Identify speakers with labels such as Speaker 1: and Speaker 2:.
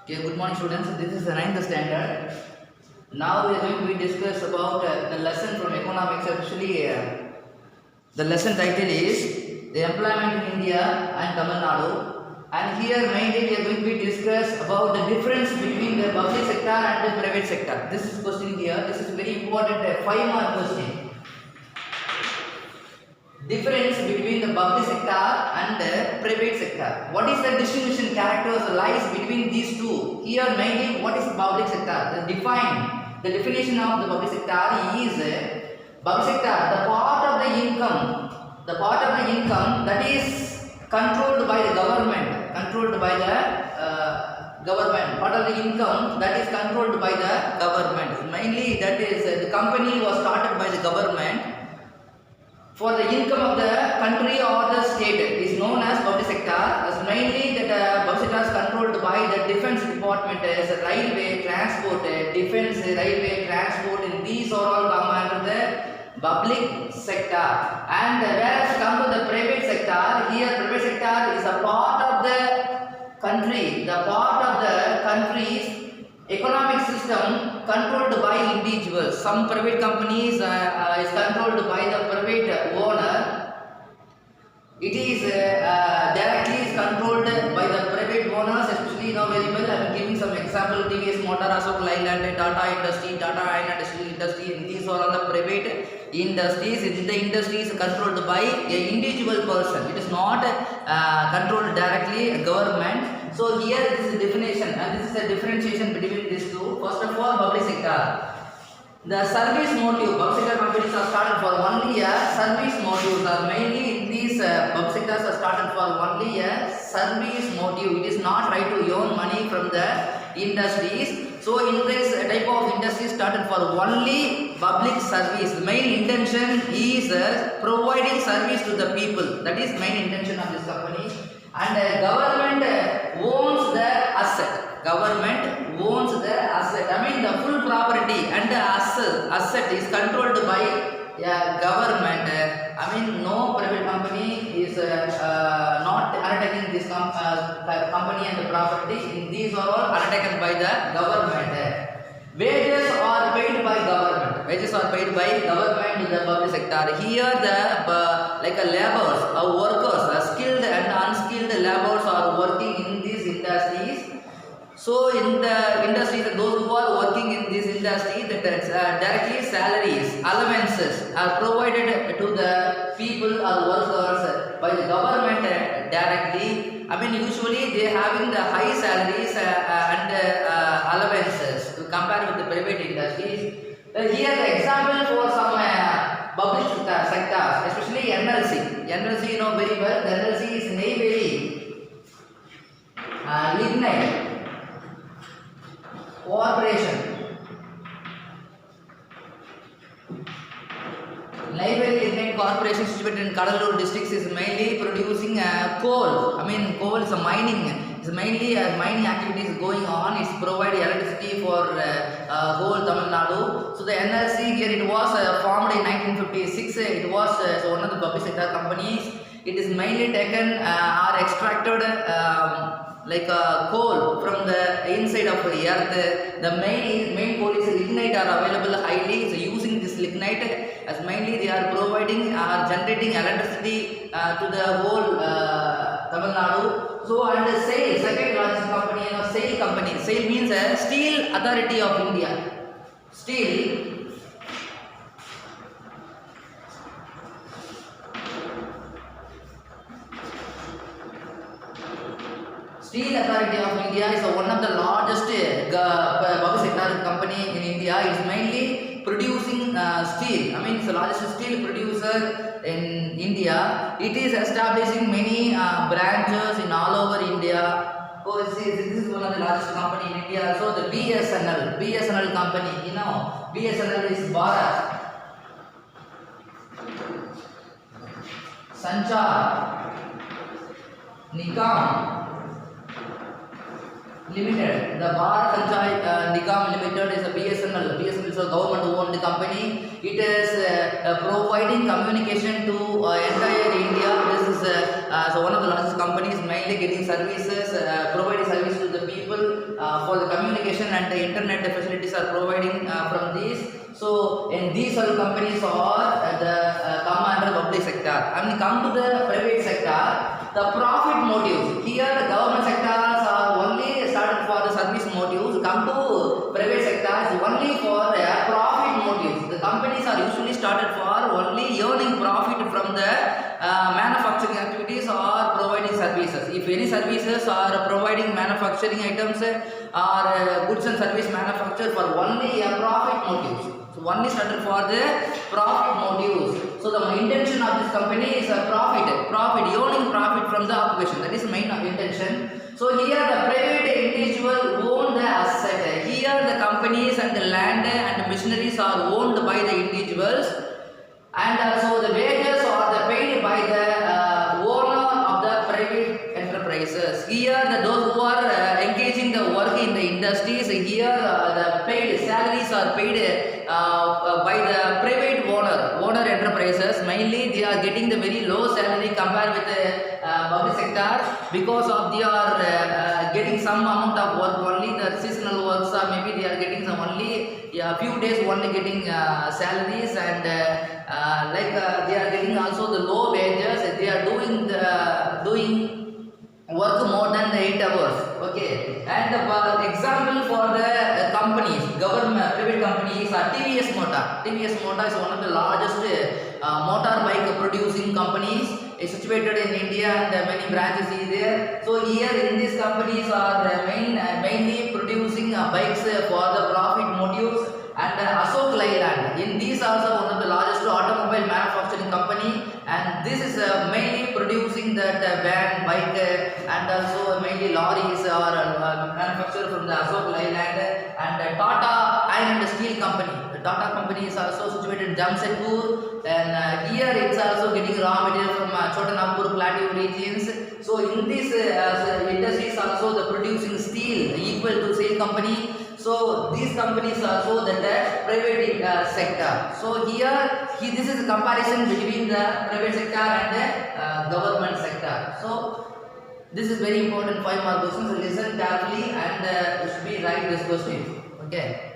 Speaker 1: Okay, good morning students. This is the 9th standard. Now we are going to be discuss about the lesson from economics, especially the lesson title is the employment in India and Tamil Nadu. And here mainly we are going to be discuss about the difference between the public sector and the private sector. This is question here. This is very important 5-mark question. Difference between the public sector and the private sector. What is the distinction characters lies between these two? Here mainly what is the public sector? The definition of the public sector is public sector, the part of the income that is controlled by the government, part of the income that is controlled by the government. Mainly that is the company was started by the government for the income of the country or the state is known as public sector. As mainly that public sector is controlled by the defense department, as railway, transport, defense, railway, transport, and these are all come under the public sector. And whereas come to the private sector, here private sector is a part of the country, economic system controlled by individuals. Some private companies is controlled by the private owner. It is directly controlled by the private owners, especially you know very well. I am giving some example: TVS Motor, Ashok Leyland, Tata Industry, Tata Iron and Steel Industry. And these are all the private industries. In the industries controlled by an individual person. It is not controlled directly government. So here this is a definition and this is a differentiation between these two. First of all, public sector. The service motive, public sector companies are started for only a service motive. Mainly in these public sectors are started for only a service motive. It is not right to earn money from the industries. So in this type of industry started for only public service. The main intention is providing service to the people. That is main intention of this company. And government owns the asset. I mean the full property and the asset is controlled by government. I mean no private company is not undertaking this company and the property. These are all undertaken by the government. Wages are paid by government. In the public sector. Here the laborers, workers, skilled and unskilled laborers are working in these industries. So in the industries, those who are working in this industry, directly salaries, allowances are provided to the people or workers by the government directly. I mean usually they having the high salaries and allowances to compare with the private industries. Here the example for some public sectors, especially NLC you know very well. The NLC is Neyveli Lignite Corporation. Neyveli Lignite Corporation situated in Kadalur districts is mainly producing coal. I mean coal is a mining. It's mainly mining activities going on. It's providing electricity for whole Tamil Nadu. So the NLC here it was formed in 1956. It was one of the public sector companies. It is mainly taken or extracted coal from the inside of the earth. The main coal is lignite are available highly. So using this lignite as mainly they are providing or generating electricity to the whole Tamil Nadu. So and SAIL, second largest company, you know, SAIL company. SAIL means Steel Authority of India. Steel Authority of India is one of the largest public sector company in India. It is mainly producing steel. I mean it's the largest steel producer in India. It is establishing many branches in all over India. So this is one of the largest company in India. So the BSNL company, you know, BSNL is Bharat Sanchar Nigam Limited. The Bharat Sanchar Nigam Limited is a BSNL. BSNL is a government-owned company. It is providing communication to entire India. This is so one of the largest companies, mainly getting services, providing service to the people for the communication and the internet facilities are providing from these. So in these all companies are come under public sector. And come to the private sector, the profit motives. Here the government sectors are only started for the service motives. Come to private sectors only for profit motives. The companies are usually started for only earning profit from the manufacturing activities or providing services. If any services are providing manufacturing items or goods and service manufactured for only profit motives. So only started for the profit motives. So the intention of this company is a profit, earning profit from the occupation. That is the main intention. So here the private individual own the asset. Here the companies and the land and the machineries are owned by the individuals, and also the wages are paid by the owner of the private enterprises. Here those who are engaging the work in the industries, here the paid salaries are paid by the private owner enterprises. Mainly they are getting the very low salary compared with the public sector, because of they are getting some amount of work only, the seasonal works, or maybe they are getting some only few days only getting salaries, and they are getting also the low wages. They are doing work more than 8 hours. Okay, and the example for the companies, government private companies are TVS Motor. TVS Motor is one of the largest motorbike producing companies. Is situated in India, and many branches is there. So here in these companies are mainly producing bikes for the profit motives. And Ashok Leyland, in these also one of the largest automobile manufacturing company, and this is mainly producing that van, bike, and also mainly lorries are manufactured from the Ashok Leyland. And Tata Iron and Steel Company. The Tata company is also situated in Jamshedpur, and here it's also getting raw material from Chotanagpur Plateau regions. So in these industries also the producing steel equal to steel company. So these companies are also the private sector. So here this is a comparison between the private sector and the government sector. So this is very important 5 mark questions. So listen carefully and you should be write this question. Okay.